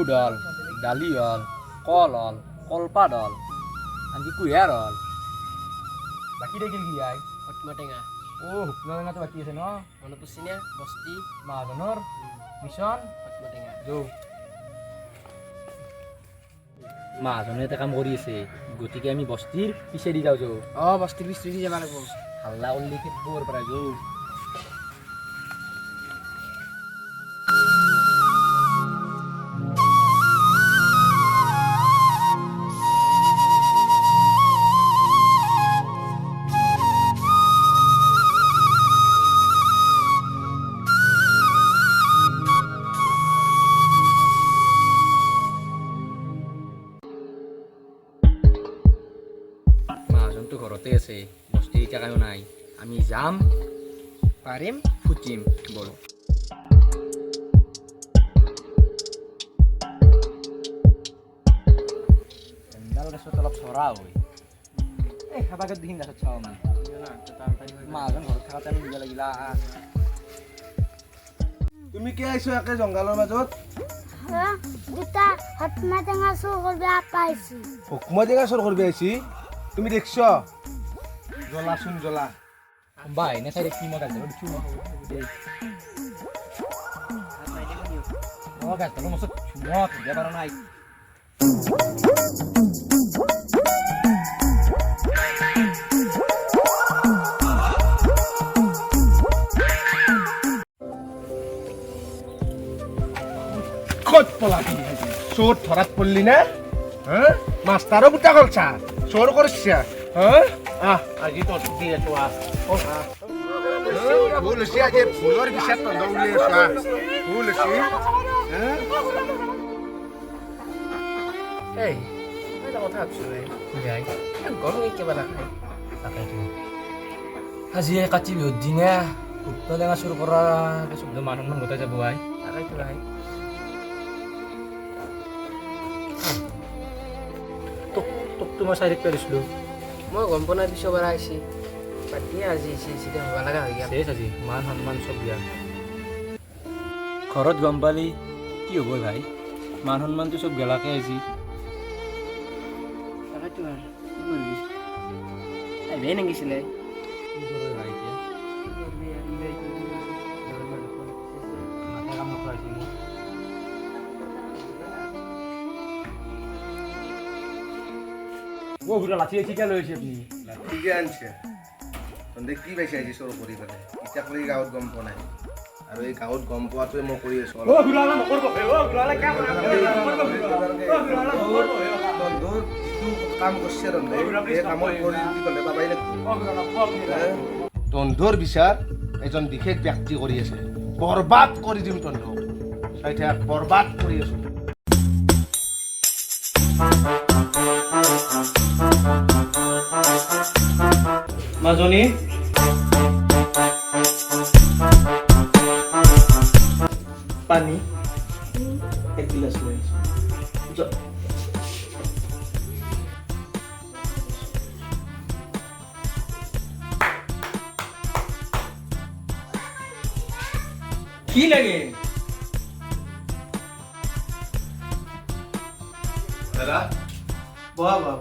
বুট হল দালি হল কল হল কলপাত হল আনকি কুঁহিয়াৰ হল বাকী থাকিল কি আই হতমা টেঙা শুকনা টেঙাটো বাকী আছে ন মনত পৰছি নে বস্তি মাহাজনৰ মিছন হতমা টেঙা যৌ মাহাজনে এটা কাম কৰি আছে গতিকে আমি বস্তিৰ পিছে দি যাওঁ যৌ বস্তিৰ পিছৰি দি যাব লাগিব হাল্লা উল্লি খেতবোৰ পৰা যৌ মাহাজনটো ঘৰতে আছে বস্তিৰ এতিয়া কায়ো নাই আমি যাম পাৰিম ফুটিম বলো এডাল গছত অলপ চৰা হয় এই খাবাকে দিন গছত চাওঁ মানে মাহাজন ঘৰত থাকাতে আমি দিব লাগিলা তুমি কি আইছো একে জংঘলৰ মাজত দুটা হতমা টেঙা চুৰ কৰিব পাইছি হুকমা টেঙা চোৰ কৰিব আহিছি তুমি দেখছ জ্বলাচোন জ্বলা বাই নে চাই কি মজা যাব দিছো মই গাছ তলো মছত চুমত দিয়া পাৰা নাই ক'ত পলাবি চোৰ ধৰাত পৰলি না মাষ্টাৰো গোটা কলছা চোৰ কৰিছা আজি তোৰ দি আছো ভুল হৈছে আজি ভুলৰ বিচাৰ তন্দ উলিয়াই আছা ভুল হৈছে এই এটা কথা ভাবছো যাই গৰম কিবা নাখায় তাকেইতো আজি এই কাতি বিহুৰ দিনা শুকনা টেঙা চুৰ কৰা চব মানুহমান গোটাই যাব আই তাকেইতো ভাই তোকতো মই চাই থাকিব দিছিলোঁ মই গম পোৱা নাই পিছৰ বাৰ আহিছে বাকী আজি চিধা হ'ব লগা হৈ গ'ল চেছ আজি মান সন্মান চব দিয়া ঘৰত গম পালি কি হ'ব ভাই মান সন্মানটো চব গেলাকে আজি তাকেইতো আৰু কি কৰিবি আহিবহে নাগিছিলে কি কৰে ভাই এতিয়া মাথা কাম নকৰাইছে মোক ঘুৰা লাঠি ঠিকা লৈ আছে আপুনি ঠিকে আনছে তন্দে কি পাইছে আজি চোৰ কৰি পেলাই ইচ্ছা কৰি গাঁৱত গম পোৱা নাই আৰু এই গাঁৱত গম পোৱাটোৱে মই কৰি আছো বন্ধুৰ যিটো কাম কৰিছে ৰন্ধে এই কামত কৰি যদি তন্দে পাবাই তন্ধৰ বিচাৰ এজন বিশেষ ব্যক্তি কৰি আছে বৰবাদ কৰি দিম তন্ধক চাই থাক বৰবাদ কৰি আছো মাজনী পানী এক গিলাচ লৈ কি লাগে দাদা বহা বহা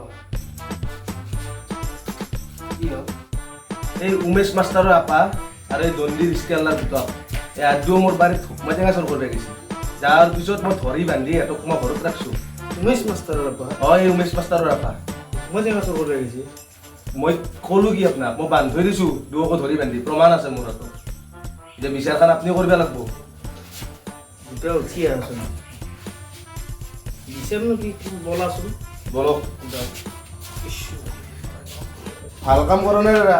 কি হ'ল এই উমেশ মাষ্টাৰৰ আপা আৰু এই দণ্ডী ৰিস্কেলাৰ দুটা এই আজিও মোৰ বাৰীত হুকমা টেঙা চোৰ কৰিব গৈছে যাৰ পিছত মই ধৰি বান্ধি সিহঁতক মই ঘৰত ৰাখিছোঁ উমেশ মাষ্টাৰৰ আপা হয় এই উমেশ মাষ্টাৰৰ আপা মই টেঙা চোৰ কৰিব আহিছে মই ক'লোঁ কি আপোনাক মই বান্ধি থৈ দিছোঁ দুয়োকো ধৰি বান্ধি প্ৰমাণ আছে মোৰ হাতত যে বিচাৰখন আপুনি কৰিব লাগিব দুটা উঠি আছোন বিচাৰ কি বলাচোন বলক ভাল কাম কৰা নাই দাদা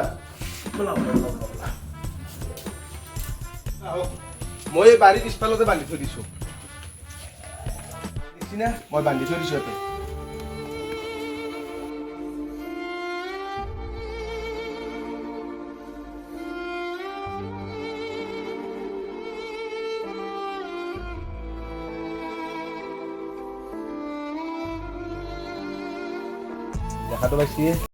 মই এই বাৰীৰ পিছফালতে বান্ধি থৈ দিছোঁ দেখিছিনে মই বান্ধি থৈ দিছোঁ ইয়াতে দেখাটো পাইছি